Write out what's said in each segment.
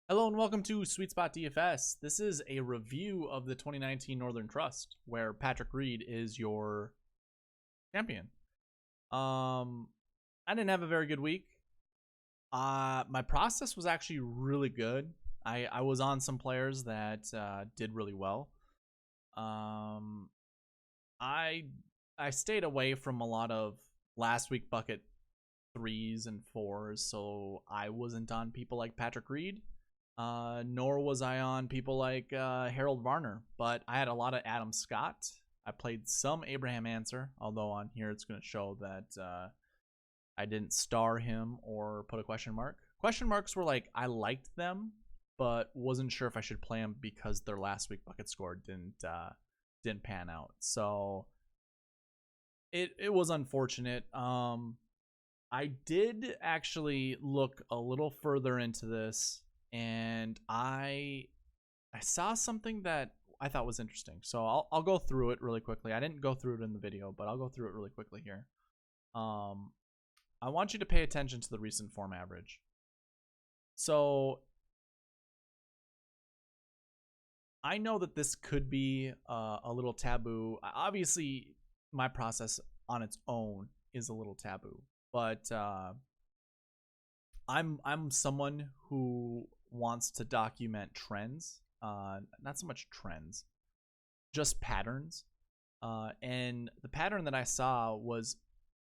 Hello and welcome to Sweet Spot DFS. This is a review of the 2019 Northern Trust, where Patrick Reed is your champion. I didn't have a very good week. My process was actually really good. I was on some players that did really well. I I stayed away from a lot of last week bucket 3s and 4s, so I wasn't on people like Patrick Reed. Nor was I on people like Harold Varner, but I had a lot of Adam Scott. I played some Abraham Answer, although on here it's going to show that I didn't star him or put a question mark. Question marks were like, I liked them, but wasn't sure if I should play them because their last week bucket score didn't pan out. So it was unfortunate. I did actually look a little further into this, and I saw something that I thought was interesting. So I'll go through it really quickly. I didn't go through it in the video, but I'll go through it really quickly here. I want you to pay attention to the recent form average. So I know that this could be a little taboo. Obviously, my process on its own is a little taboo, but I'm someone who wants to document trends, not so much trends, just patterns. And the pattern that I saw was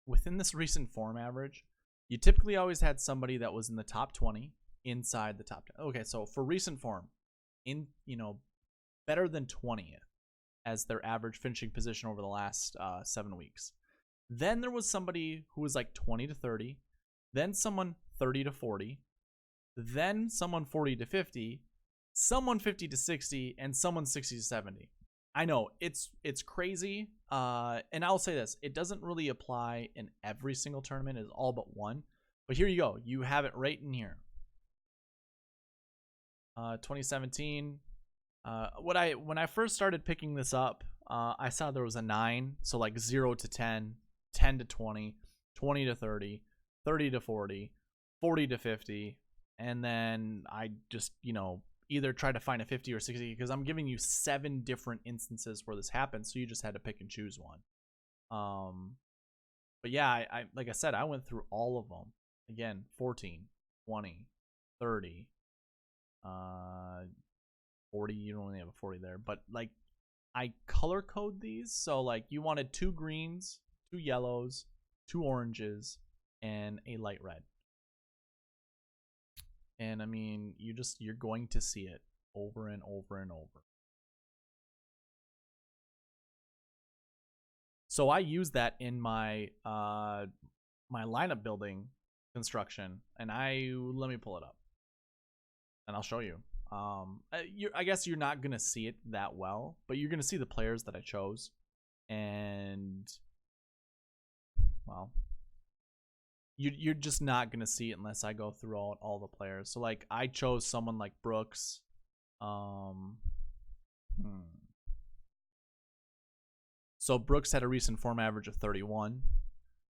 within this recent form average, you typically always had somebody that was in the top 20 inside the top 10. Okay, so for recent form, in better than 20th as their average finishing position over the last 7 weeks. Then there was somebody who was like 20 to 30, then someone 30 to 40, then someone 40 to 50, someone 50 to 60, and someone 60 to 70. I know it's crazy, and I'll say this: it doesn't really apply in every single tournament. It's all but one. But here you go. You have it right in here. 2017. When I first started picking this up, I saw there was a 9, so like 0 to 10, 10 to 20, 20 to 30, 30 to 40, 40 to 50, and then I just, either try to find a 50 or 60 because I'm giving you 7 different instances where this happened, so you just had to pick and choose one. But yeah, I like I said, I went through all of them. Again, 14, 20, 30, 40, you don't really have a 40 there, but like I color code these, so like you wanted 2 greens, 2 yellows, 2 oranges, and a light red. And I mean, you're going to see it over and over and over. So I use that in my my lineup building construction, and let me pull it up, and I'll show you. I guess you're not gonna see it that well, but you're gonna see the players that I chose, and well, you're just not gonna see it unless I go through all the players. So like I chose someone like Brooks. So Brooks had a recent form average of 31.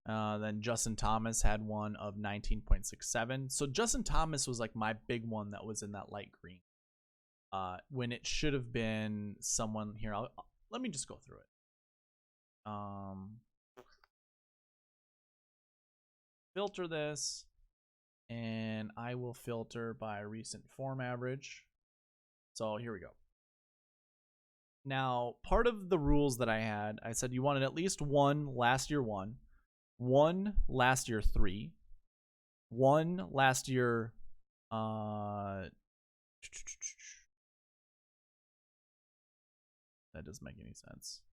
Then Justin Thomas had one of 19.67. So Justin Thomas was like my big one that was in that light green. When it should have been someone here. Let me just go through it. Filter this, and I will filter by recent form average. So here we go. Now, part of the rules that I said you wanted at least 1 last year 1, 1 last year 3, 1 last year that doesn't make any sense.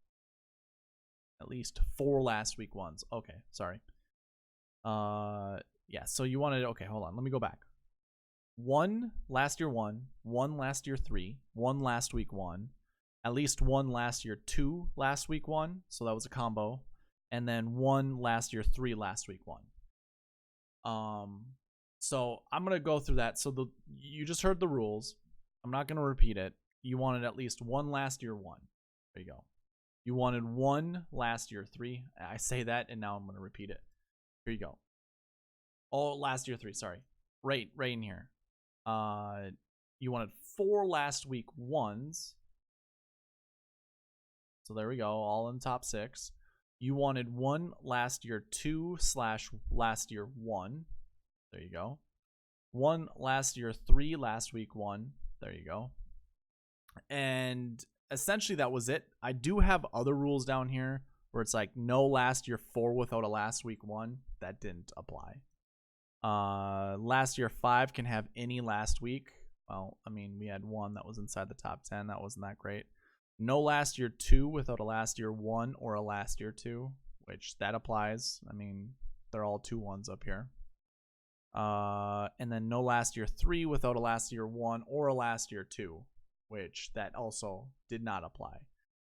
At least 4 last week ones. Okay, sorry. Yeah, so you wanted, okay, hold on, let me go back. 1 last year 1, 1 last year 3, 1 last week 1, at least 1 last year 2 last week 1, so that was a combo, and then 1 last year 3 last week 1. So I'm gonna go through that. So you just heard the rules. I'm not gonna repeat it. You wanted at least 1 last year 1. There you go. You wanted 1 last year 3. I say that, and now I'm gonna repeat it. Here you go. Oh, last year 3. Sorry, right in here. You wanted 4 last week 1s. So there we go, all in the top 6. You wanted 1 last year 2/last year 1. There you go. 1 last year 3 last week 1. There you go. And essentially that was it. I do have other rules down here where it's like no last year 4 without a last week 1. That didn't apply. Last year 5 can have any last week. Well, I mean, we had 1 that was inside the top 10. That wasn't that great. No last year 2 without a last year 1 or a last year 2, which that applies. I mean, they're all 2 1s up here. And then no last year 3 without a last year 1 or a last year 2, which that also did not apply.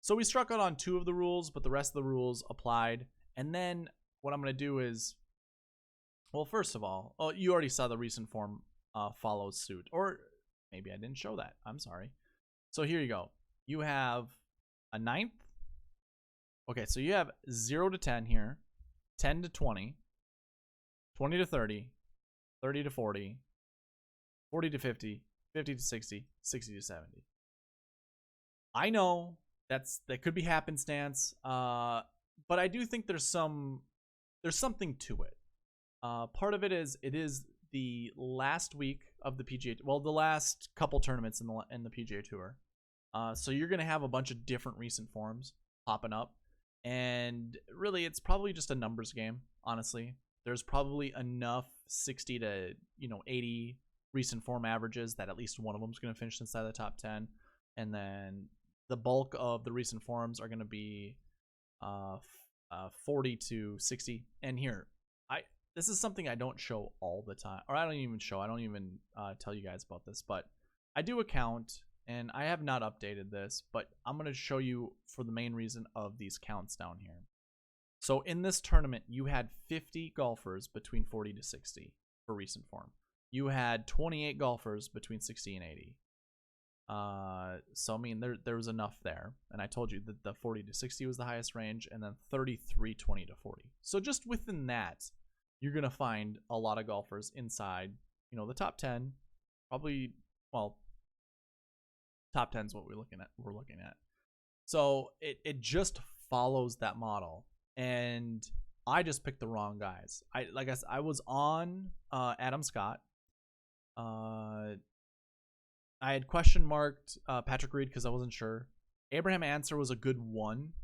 So we struck out on 2 of the rules, but the rest of the rules applied. And then what I'm going to do is, well, first of all, you already saw the recent form follows suit, or maybe I didn't show that. I'm sorry. So here you go. You have a 9th. Okay, so you have 0 to 10 here, 10 to 20, 20 to 30, 30 to 40, 40 to 50, 50 to 60, 60 to 70. I know that could be happenstance, but I do think there's something to it. Part of it is the last week of the PGA, well, the last couple tournaments in the PGA Tour. So you're going to have a bunch of different recent forms popping up. And really, it's probably just a numbers game, honestly. There's probably enough 60 to 80 recent form averages that at least one of them is going to finish inside the top 10. And then the bulk of the recent forms are going to be 40 to 60. And here, this is something I don't show all the time. Or I don't even tell you guys about this. But I do account. And I have not updated this, but I'm going to show you for the main reason of these counts down here. So in this tournament, you had 50 golfers between 40 to 60 for recent form. You had 28 golfers between 60 and 80. So, I mean, there was enough there. And I told you that the 40 to 60 was the highest range, and then 33, 20 to 40. So just within that, you're going to find a lot of golfers inside, the top 10, probably, well, top 10 is what we're looking at. So it just follows that model, and I just picked the wrong guys. I was on Adam Scott. I had question marked Patrick Reed because I wasn't sure. Abraham Answer was a good one,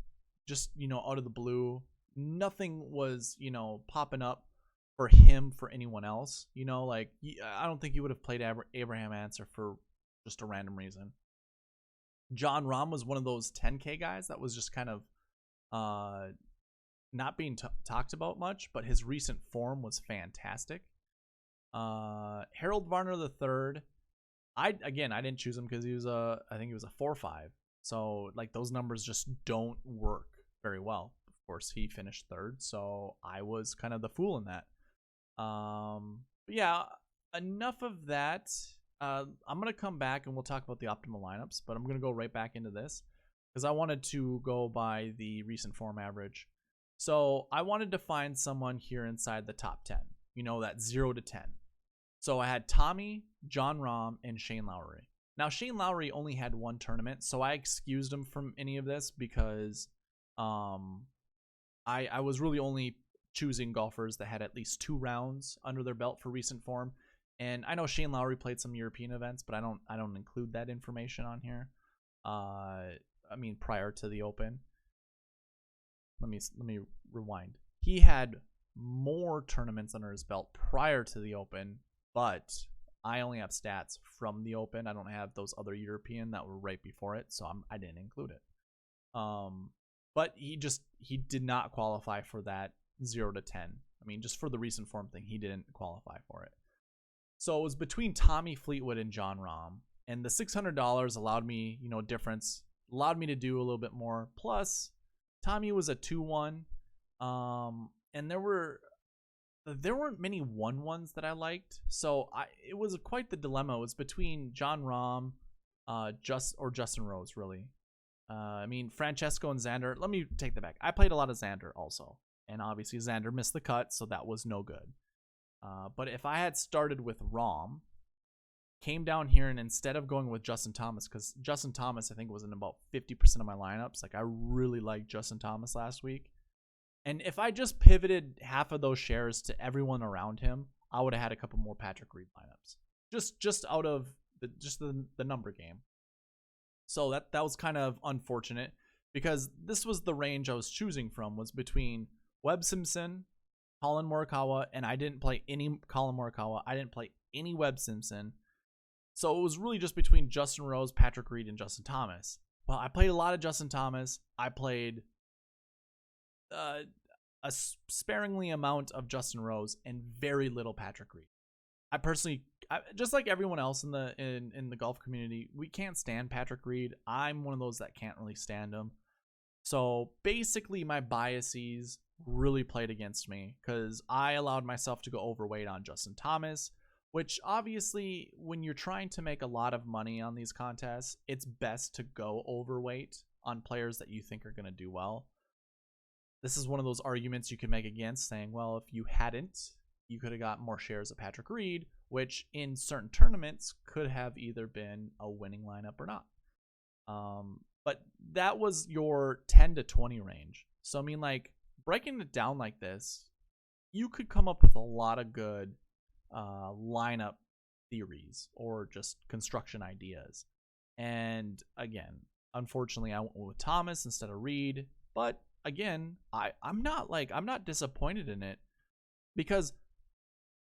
just out of the blue. Nothing was popping up for him for anyone else. I don't think you would have played Abraham Answer for just a random reason. John Rahm was one of those 10K guys that was just kind of not being talked about much, but his recent form was fantastic. Harold Varner III, I didn't choose him because I think he was a 4-5. So those numbers just don't work very well. Of course, he finished 3rd, so I was kind of the fool in that. But yeah, enough of that. I'm going to come back and we'll talk about the optimal lineups, but I'm going to go right back into this because I wanted to go by the recent form average. So I wanted to find someone here inside the top 10, that 0 to 10. So I had Tommy, John Rahm, and Shane Lowry. Now, Shane Lowry only had 1 tournament, so I excused him from any of this because I was really only choosing golfers that had at least 2 rounds under their belt for recent form. And I know Shane Lowry played some European events, but I don't include that information on here. Prior to the Open. Let me rewind. He had more tournaments under his belt prior to the Open, but I only have stats from the Open. I don't have those other European that were right before it, so I didn't include it. But he did not qualify for that 0 to 10. Just for the recent form thing, he didn't qualify for it. So it was between Tommy Fleetwood and John Rahm, and the $600 allowed me, difference, allowed me to do a little bit more. Plus, Tommy was a 2-1, and there weren't many 1-1s that I liked, so it was quite the dilemma. It was between John Rahm, Justin Rose, really. Francesco and Xander. Let me take that back. I played a lot of Xander also, and obviously Xander missed the cut, so that was no good. But if I had started with Rahm, came down here, and instead of going with Justin Thomas, because Justin Thomas I think was in about 50% of my lineups. Like I really liked Justin Thomas last week. And if I just pivoted half of those shares to everyone around him, I would have had a couple more Patrick Reed lineups. Just out of the number game. So that was kind of unfortunate, because this was the range I was choosing from, was between Webb Simpson, Colin Morikawa, and I didn't play any Colin Morikawa. I didn't play any Webb Simpson. So it was really just between Justin Rose, Patrick Reed, and Justin Thomas. Well, I played a lot of Justin Thomas. I played a sparingly amount of Justin Rose and very little Patrick Reed. I personally, just like everyone else in the golf community, we can't stand Patrick Reed. I'm one of those that can't really stand him. So basically, my biases really played against me, because I allowed myself to go overweight on Justin Thomas, which obviously, when you're trying to make a lot of money on these contests, it's best to go overweight on players that you think are going to do well. This is one of those arguments you can make against, saying, well, if you hadn't, you could have got more shares of Patrick Reed, which in certain tournaments could have either been a winning lineup or not. But that was your 10 to 20 range. So, I mean, like, breaking it down like this, you could come up with a lot of good lineup theories or just construction ideas. And again, unfortunately, I went with Thomas instead of Reed. But again, I'm not disappointed in it, because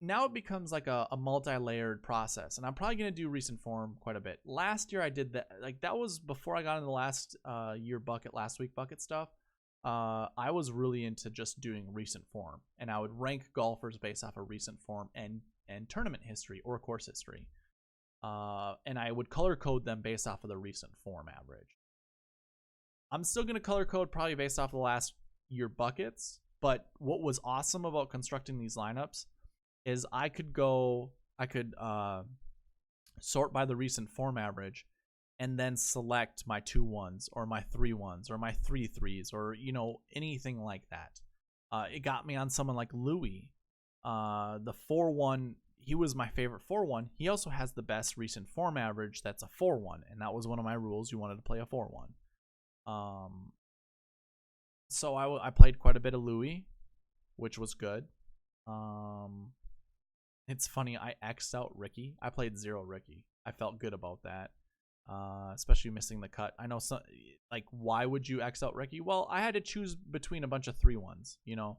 now it becomes like a multi-layered process, and I'm probably going to do recent form quite a bit. Last year I did that, like that was before I got into the last last week bucket stuff. I was really into just doing recent form, and I would rank golfers based off of recent form and tournament history or course history. And I would color code them based off of the recent form average. I'm still going to color code probably based off of the last year buckets, but what was awesome about constructing these lineups is I could sort by the recent form average, and then select my 2-1s or my 3-1s or my 3-3s or, you know, anything like that. It got me on someone like Louis. The 4-1, he was my favorite 4-1. He also has the best recent form average that's a 4-1, and that was one of my rules. You wanted to play a 4-1. So I played quite a bit of Louis, which was good. It's funny, I X'd out Ricky. I played 0 Ricky. I felt good about that, especially missing the cut. I know some, like, why would you X out Ricky? Well, I had to choose between a bunch of 3-1s. You know,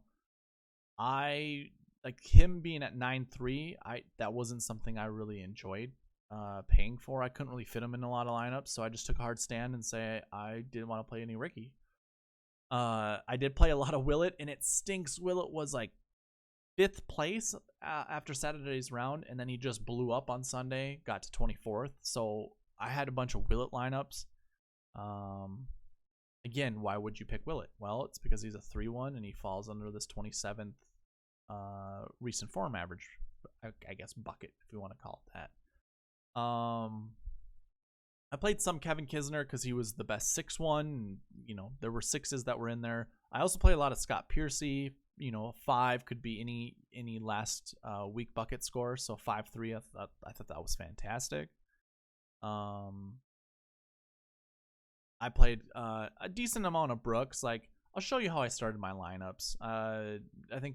I like him being at 9-3. That wasn't something I really enjoyed paying for. I couldn't really fit him in a lot of lineups, so I just took a hard stand and say I didn't want to play any Ricky. I did play a lot of Willett, and it stinks. Willett was like 5th place after Saturday's round, and then he just blew up on Sunday, got to 24th. So I had a bunch of Willett lineups. Again, why would you pick Willett? Well, it's because he's a 3-1 and he falls under this 27th recent form average, I guess, bucket, if you want to call it that. I played some Kevin Kisner because he was the best 6-1. And, you know, there were 6s that were in there. I also played a lot of Scott Piercy. You know, 5 could be any last week bucket score. So 5-3, I thought that was fantastic. I played a decent amount of Brooks. Like, I'll show you how I started my lineups. I don't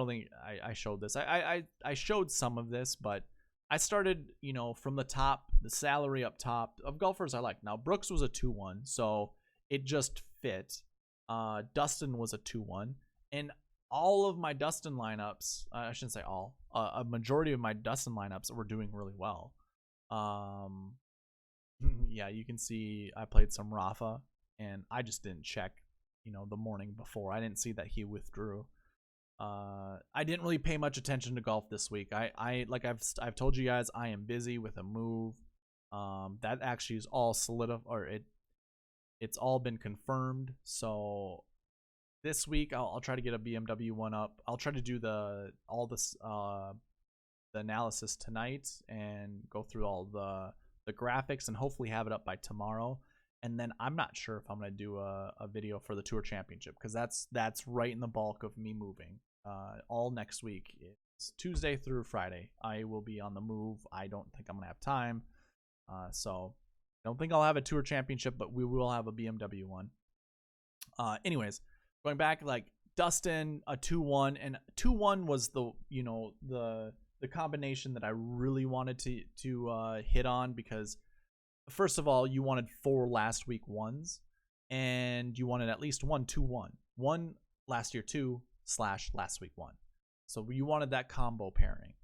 think I showed this. I showed some of this, but I started, you know, from the top, the salary up top of golfers I like. Now, Brooks was a 2-1, so it just fit. Dustin was a 2-1. And all of my Dustin lineups, I shouldn't say all, a majority of my Dustin lineups were doing really well. Yeah, you can see I played some Rafa, and I just didn't check, you know, the morning before. I didn't see that he withdrew. I didn't really pay much attention to golf this week. I like I've told you guys, I am busy with a move. That actually is all solidified, or it's all been confirmed. So this week I'll try to get a BMW one up. I'll try to do the analysis tonight and go through all the graphics and hopefully have it up by tomorrow. And then I'm not sure if I'm going to do a video for the Tour Championship, because that's right in the bulk of me moving. All next week Tuesday through Friday. I will be on the move. I don't think I'm gonna have time, so I don't think I'll have a tour championship, but we will have a BMW one. Anyways, going back, like Dustin, a 2-1, and 2-1 was the the combination that I really wanted to hit on, because first of all, you wanted 4 last week 1s, and you wanted at least 1 2-1, 1 last year 2 / last week 1. So you wanted that combo pairing.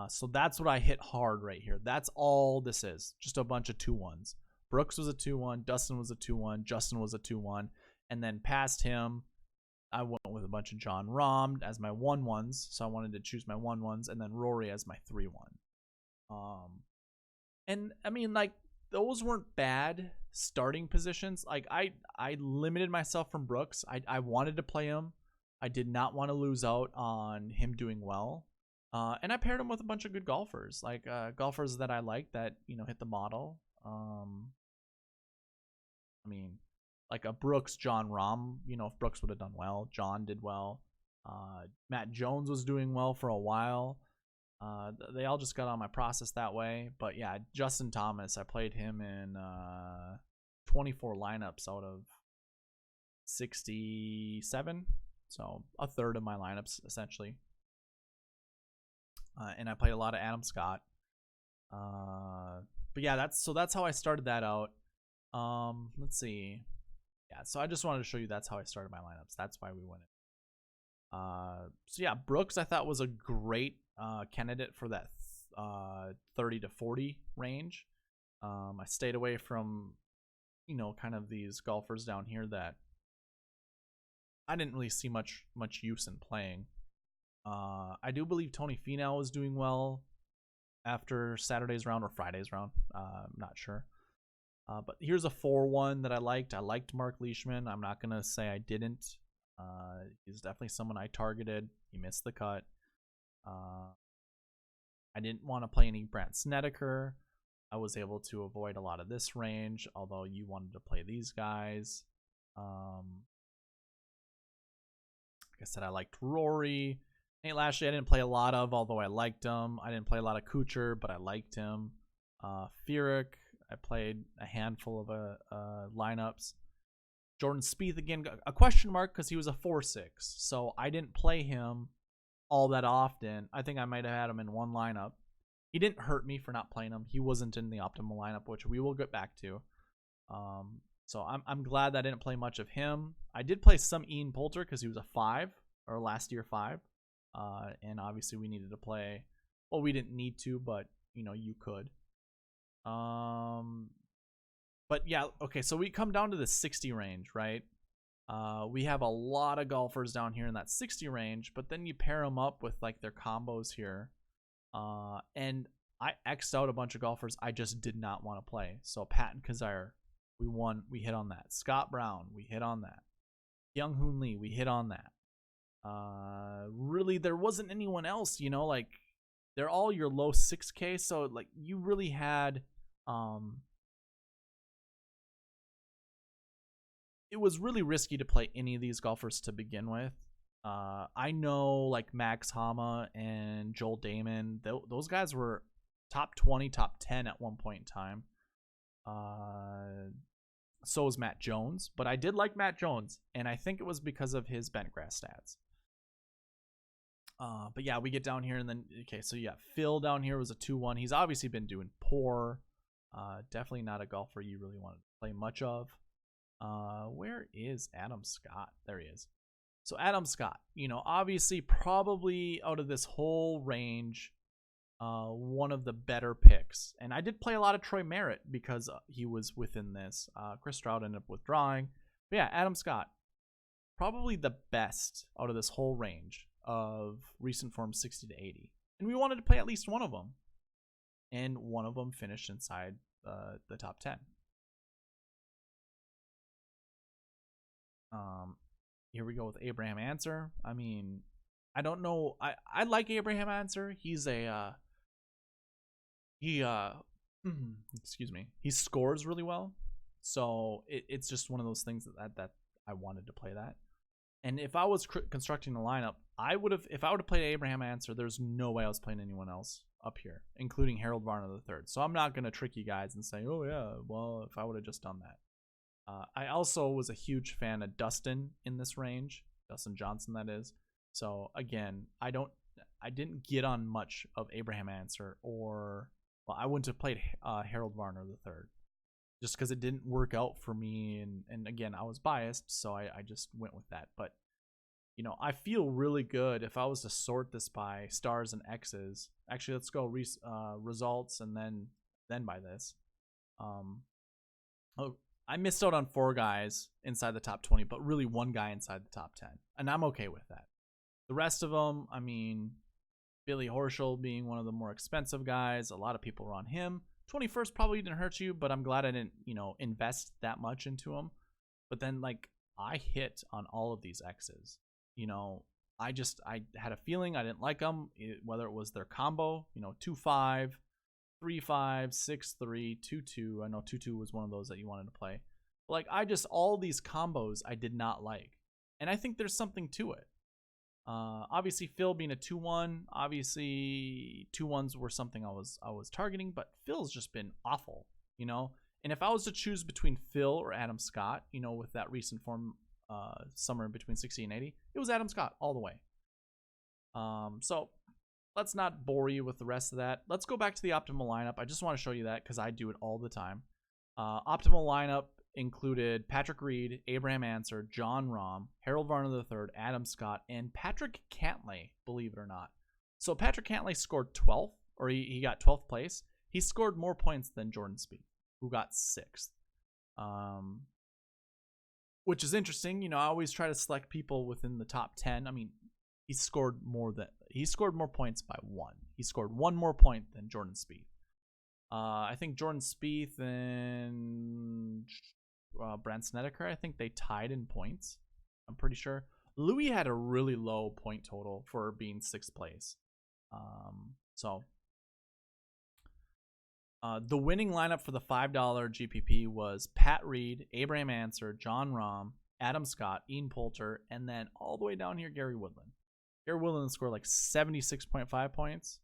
So that's what I hit hard right here. That's all this is, just a bunch of 2-1s. Brooks was a 2-1, Dustin was a 2-1, Justin was a 2-1, and then past him, I went with a bunch of John Rahm as my 1-1s, so I wanted to choose my 1-1s, and then Rory as my 3-1. And I mean, like, those weren't bad starting positions. Like, I limited myself from Brooks. I wanted to play him. I did not want to lose out on him doing well. And I paired him with a bunch of good golfers, like golfers that I like that, hit the model. I mean, like a Brooks, John Rahm, if Brooks would have done well, John did well. Matt Jones was doing well for a while. They all just got on my process that way. But yeah, Justin Thomas, I played him in 24 lineups out of 67. So a third of my lineups, essentially. And I played a lot of Adam Scott. But yeah, that's how I started that out. Let's see. Yeah, so I just wanted to show you that's how I started my lineups. That's why we won it. So yeah, Brooks I thought was a great candidate for that 30 to 40 range. I stayed away from, kind of these golfers down here that I didn't really see much use in playing. I do believe Tony Finau was doing well after Saturday's round or Friday's round. I'm not sure. But here's a 4-1 that I liked. I liked Mark Leishman. I'm not going to say I didn't. He's definitely someone I targeted. He missed the cut. I didn't want to play any Brandt Snedeker. I was able to avoid a lot of this range, although you wanted to play these guys. Like I said, I liked Rory. Nate Lashley I didn't play a lot of, although I liked him. I didn't play a lot of Kuchar, but I liked him. Furyk, I played a handful of lineups. Jordan Spieth, again, a question mark because he was a 4-6. So I didn't play him all that often. I think I might have had him in one lineup. He didn't hurt me for not playing him. He wasn't in the optimal lineup, which we will get back to. So I'm glad that I didn't play much of him. I did play some Ian Poulter because he was a 5, or last year 5. And obviously we needed to play. Well, we didn't need to, but you could. But yeah, okay, so we come down to the 60 range, right? We have a lot of golfers down here in that 60 range, but then you pair them up with like their combos here. And I X'd out a bunch of golfers I just did not want to play. So Patton Kizzire, we hit on that. Scott Brown, we hit on that. Young Hoon Lee, we hit on that. Really, there wasn't anyone else, like they're all your low 6K. So like you really had, it was really risky to play any of these golfers to begin with. I know like Max Hama and Joel Damon, those guys were top 20, top 10 at one point in time. So was Matt Jones, but I did like Matt Jones, and I think it was because of his bentgrass stats. But yeah, we get down here, and then okay, so yeah, Phil down here was a 2-1. He's obviously been doing poor. Definitely not a golfer you really wanted to play much of. Where is Adam Scott? There he is. So Adam Scott, obviously probably out of this whole range, one of the better picks. And I did play a lot of Troy Merritt because he was within this. Chris Stroud ended up withdrawing. But yeah, Adam Scott, probably the best out of this whole range of recent form 60 to 80. And we wanted to play at least one of them. And one of them finished inside the top 10. Here we go with Abraham Answer. I mean, I don't know. I like Abraham Answer. He's excuse me. He scores really well. So it's just one of those things that I wanted to play that. And if I was constructing the lineup, I would have, if I would have played Abraham Answer, there's no way I was playing anyone else up here, including Harold Varner III. So I'm not going to trick you guys and say, oh yeah, well, if I would have just done that. I also was a huge fan of Dustin in this range, Dustin Johnson, that is. So again, I didn't get on much of Abraham Answer, or, well, I wouldn't have played Harold Varner III, just because it didn't work out for me. And again, I was biased, so I just went with that. But, you know, I feel really good if I was to sort this by stars and X's. Actually, let's go results and then by this. Oh, I missed out on 4 guys inside the top 20, but really 1 guy inside the top 10. And I'm okay with that. The rest of them, I mean, Billy Horschel being one of the more expensive guys. A lot of people were on him. 21st probably didn't hurt you, but I'm glad I didn't, you know, invest that much into him. But then, like, I hit on all of these X's. You know, I had a feeling I didn't like them, whether it was their combo, you know, 2-5, 3-5, 6-3, 2-2. I know 2-2 was one of those that you wanted to play. But like, all these combos I did not like. And I think there's something to it. Obviously Phil being a 2-1, obviously 2-1s were something I was targeting, but Phil's just been awful, you know. And if I was to choose between Phil or Adam Scott, you know, with that recent form, somewhere between 60 and 80, it was Adam Scott all the way. So let's not bore you with the rest of that. Let's go back to the optimal lineup. I just want to show you that because I do it all the time. Optimal lineup included Patrick Reed, Abraham Answer, John Rahm, Harold Varner III, Adam Scott, and Patrick Cantlay, believe it or not. So Patrick Cantlay scored 12th, or he got 12th place. He scored more points than Jordan Spieth, who got 6th. Which is interesting. You know, I always try to select people within the top 10. I mean, he scored more points by 1. He scored 1 more point than Jordan Spieth. I think Jordan Spieth and Brandt Snedeker, I think they tied in points. I'm pretty sure. Louis had a really low point total for being 6th place. The winning lineup for the $5 GPP was Pat Reed, Abraham Answer, John Rahm, Adam Scott, Ian Poulter, and then all the way down here, Gary Woodland. Gary Woodland scored like 76.5 points.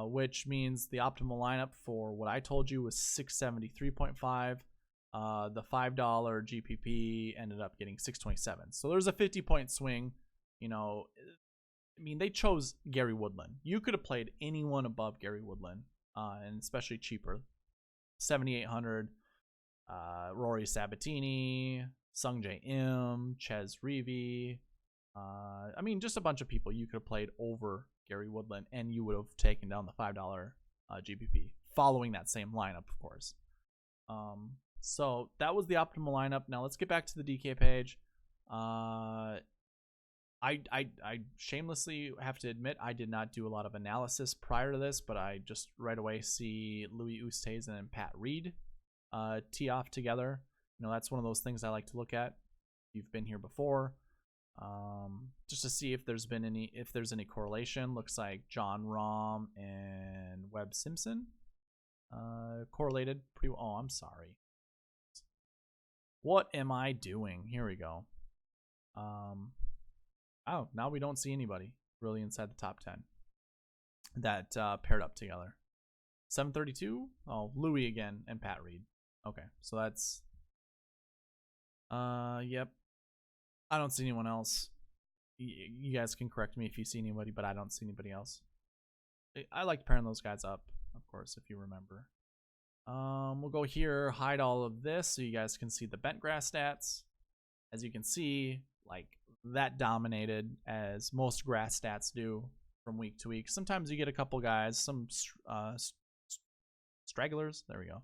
Which means the optimal lineup for what I told you was 673.5. The $5 GPP ended up getting 627. So there's a 50-point swing. You know, I mean, they chose Gary Woodland. You could have played anyone above Gary Woodland, and especially cheaper. 7,800. Rory Sabatini, Sungjae Im, Ches Reavie. I mean, just a bunch of people you could have played over Gary Woodland, and you would have taken down the $5 GPP following that same lineup, of course. So that was the optimal lineup. Now let's get back to the DK page. I shamelessly have to admit I did not do a lot of analysis prior to this, but I just right away see Louis Oosthuizen and Pat Reed tee off together. You know, that's one of those things I like to look at. You've been here before. Just to see if there's any correlation. Looks like John Rahm and Webb Simpson correlated pretty well. Oh, I'm sorry. What am I doing? Here we go. Oh, now we don't see anybody really inside the top 10 that paired up together. 732. Oh, Louis again and Pat Reed. Okay, so that's yep. I don't see anyone else. You guys can correct me if you see anybody, but I don't see anybody else. I like pairing those guys up, of course, if you remember. We'll go here, hide all of this so you guys can see the Bentgrass stats. As you can see, like, that dominated, as most grass stats do from week to week. Sometimes you get a couple guys, some stragglers, there we go,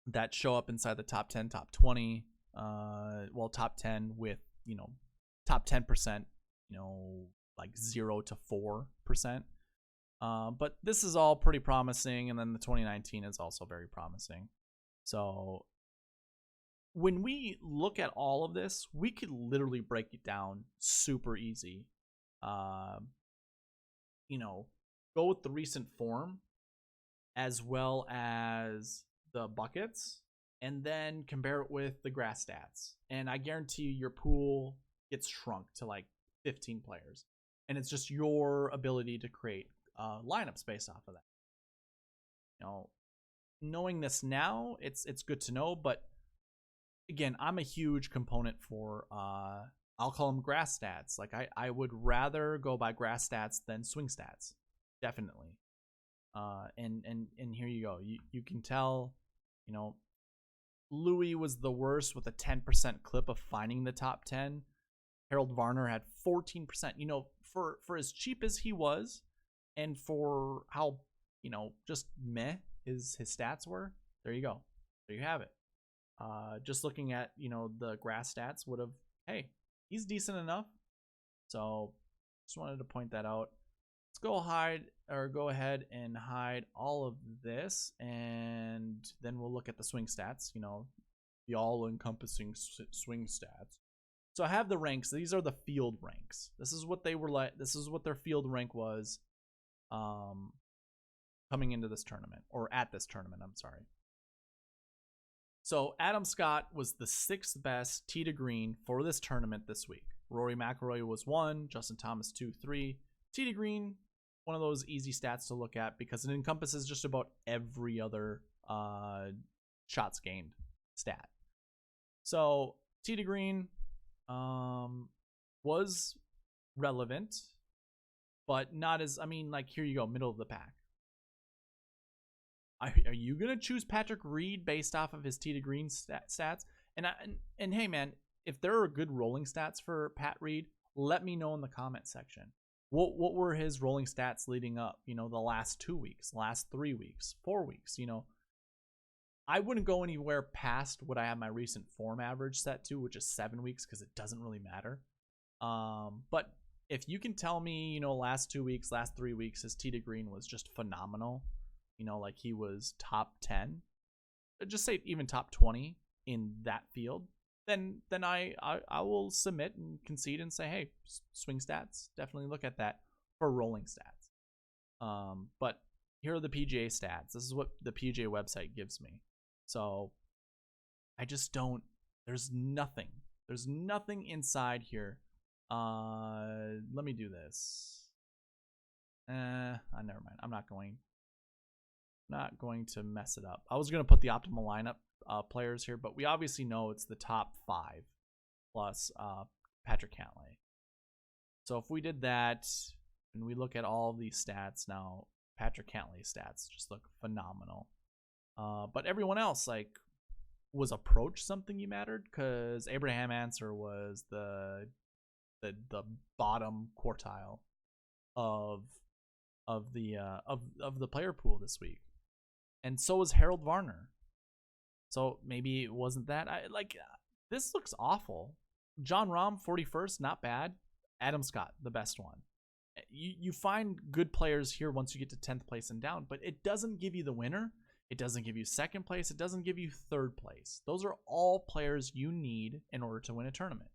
that show up inside the top 10, top 20. Well, top 10 with, you know, top 10%, you know, like 0 to 4%. But this is all pretty promising, and then the 2019 is also very promising. So when we look at all of this, we could literally break it down super easy. You know, go with the recent form as well as the buckets, and then compare it with the grass stats. And I guarantee you your pool gets shrunk to like 15 players. And it's just your ability to create lineups based off of that. Knowing this now, it's good to know. But again, I'm a huge component for I'll call them grass stats. Like I would rather go by grass stats than swing stats, definitely. And here you go. You can tell, Louis was the worst with a 10% clip of finding the top 10. Harold Varner had 14%. For as cheap as he was, and for how just meh his stats were, there you go. There you have it. Just looking at the grass stats would have, hey, he's decent enough. So just wanted to point that out. Let's go ahead and hide all of this, and then we'll look at the swing stats, the all-encompassing swing stats. So I have the ranks. These are the field ranks. This is what they were like. This is what their field rank was coming into this tournament, or at this tournament, I'm sorry. So Adam Scott was the 6th best tee to green for this tournament this week. Rory McIlroy was 1, Justin Thomas 2, 3. Tee to green, one of those easy stats to look at because it encompasses just about every other shots gained stat. So tee to green was relevant, but not as, here you go, middle of the pack. Are you going to choose Patrick Reed based off of his tee to green stats? And hey, man, if there are good rolling stats for Pat Reed, let me know in the comment section. What were his rolling stats leading up, the last 2 weeks, last 3 weeks, 4 weeks, I wouldn't go anywhere past what I have my recent form average set to, which is 7 weeks, because it doesn't really matter. But if you can tell me, last 2 weeks, last 3 weeks, his tee to green was just phenomenal, like he was top 10, just say even top 20 in that field, then I will submit and concede and say, hey, swing stats, definitely look at that for rolling stats. But here are the PGA stats. This is what the PGA website gives me. So I just don't, there's nothing inside here. Let me do this. Never mind. I'm not going to mess it up. I was going to put the optimal lineup players here, but we obviously know it's the top 5 plus Patrick Cantlay. So if we did that and we look at all of these stats now, Patrick Cantlay's stats just look phenomenal. But everyone else, was approach something you mattered? Because Abraham Answer was the bottom quartile of the player pool this week, and so was Harold Varner. So maybe it wasn't that. This looks awful. John Rahm 41st, not bad. Adam Scott, the best one. You find good players here once you get to 10th place and down, but it doesn't give you the winner. It doesn't give you 2nd place. It doesn't give you 3rd place. Those are all players you need in order to win a tournament.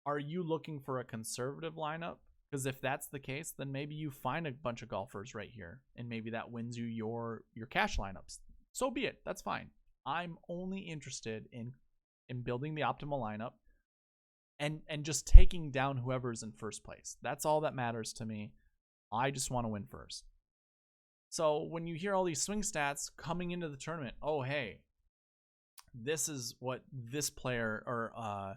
Are you looking for a conservative lineup? Because if that's the case, then maybe you find a bunch of golfers right here, and maybe that wins you your cash lineups. So be it. That's fine. I'm only interested in building the optimal lineup and just taking down whoever's in first place. That's all that matters to me. I just want to win first. So when you hear all these swing stats coming into the tournament, oh, hey, this is what this player, or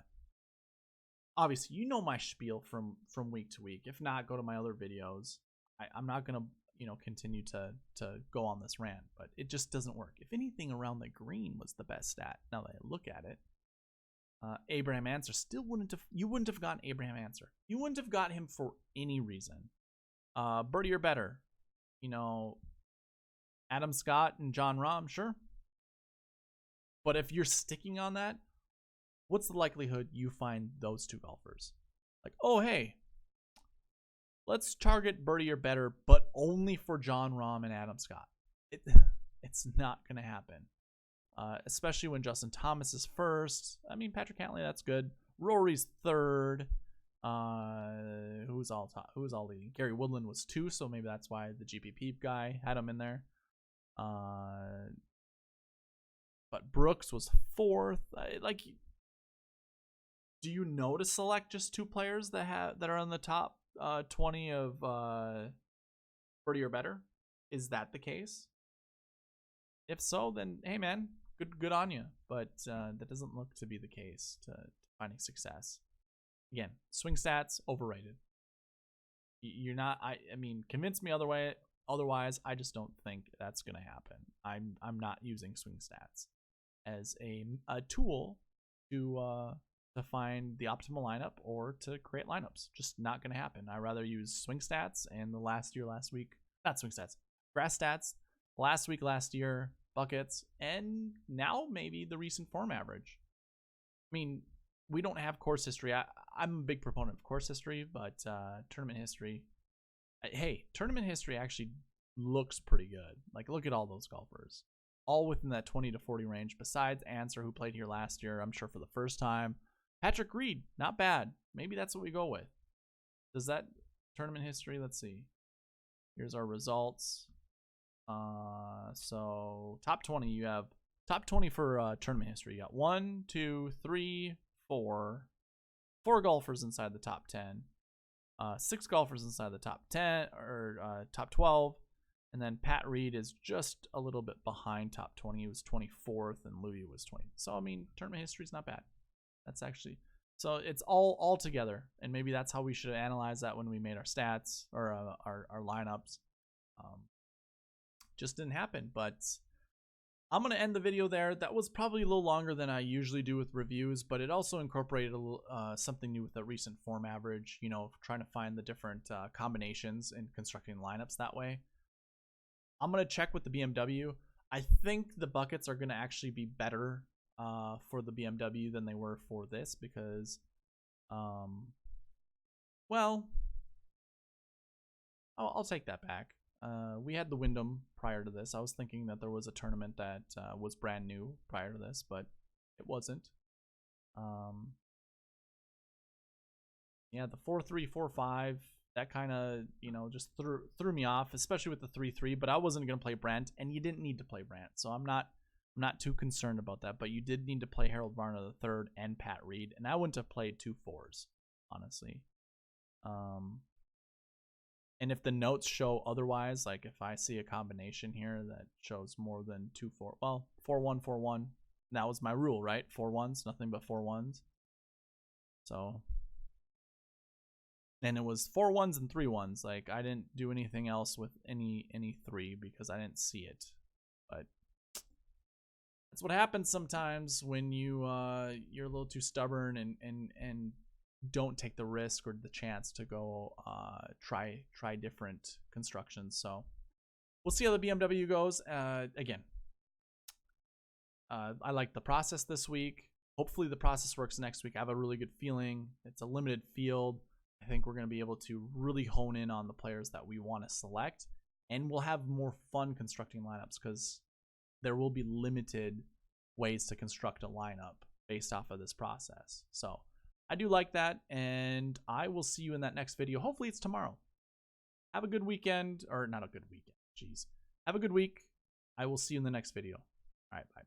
obviously, my spiel from week to week. If not, go to my other videos. I'm not going to, continue to go on this rant, but it just doesn't work. If anything, around the green was the best stat. Now that I look at it, Abraham Answer you wouldn't have gotten Abraham Answer. You wouldn't have got him for any reason. Birdie or better, Adam Scott and John Rahm, sure. But if you're sticking on that, what's the likelihood you find those 2 golfers? Oh, hey, let's target birdie or better, but only for John Rahm and Adam Scott. It's not going to happen, especially when Justin Thomas is 1st. Patrick Cantlay, that's good. Rory's 3rd. Who's all leading? Gary Woodland was 2, so maybe that's why the GPP guy had him in there. but Brooks was 4th. Like, do you know to select just 2 players that are on the top 20 of 30 or better? Is that the case? If so, then hey man, good on you. But that doesn't look to be the case to finding success. Again, swing stats overrated. You're not. I mean, convince me otherwise. I just don't think that's gonna happen. I'm not using swing stats as a tool to find the optimal lineup or to create lineups. Just not gonna happen. I rather use swing stats and the last week, not swing stats, grass stats, last year, buckets, and now maybe the recent form average. I mean, we don't have course history. I'm a big proponent of course history, but tournament history. Hey, tournament history actually looks pretty good. Like, look at all those golfers, all within that 20 to 40 range. Besides Answer, who played here last year, I'm sure for the first time. Patrick Reed, not bad. Maybe that's what we go with. Does that tournament history? Let's see. Here's our results. So top 20, you have top 20 for tournament history. You got 1, 2, 3, 4 golfers inside the top 10, 6 golfers inside the top 10 or top 12, and then Pat Reed is just a little bit behind top 20. He was 24th and Louis was 20th. So I mean, tournament history is not bad. That's actually, so it's all together, and maybe that's how we should analyze that when we made our stats or our lineups. Just didn't happen, but I'm going to end the video there. That was probably a little longer than I usually do with reviews, but it also incorporated a little, something new with the recent form average, you know, trying to find the different combinations and constructing lineups that way. I'm going to check with the BMW. I think the buckets are going to actually be better for the BMW than they were for this because, well, I'll take that back. We had the Wyndham prior to this. I was thinking that there was a tournament that was brand new prior to this, but it wasn't. Yeah, the 4-3, 4-5, that kind of, you know, just threw me off, especially with the 3-3. But I wasn't gonna play Brent, and you didn't need to play Brent, so I'm not too concerned about that. But you did need to play Harold Varner III and Pat Reed, and I wouldn't have played 2 4s, honestly. And if the notes show otherwise, like if I see a combination here that shows more than 2 4, well, 4-1, 4-1, that was my rule, right? 4 1s, nothing but 4 1s. So, and it was 4 1s and 3 1s. Like, I didn't do anything else with any 3 because I didn't see it. But that's what happens sometimes when you're a little too stubborn and don't take the risk or the chance to go try different constructions. So we'll see how the BMW goes. Again, I like the process this week. Hopefully the process works next week. I have a really good feeling. It's a limited field. I think we're going to be able to really hone in on the players that we want to select, and we'll have more fun constructing lineups because there will be limited ways to construct a lineup based off of this process. So I do like that, and I will see you in that next video. Hopefully it's tomorrow. Have a good weekend, or not a good weekend, jeez. Have a good week. I will see you in the next video. All right, bye.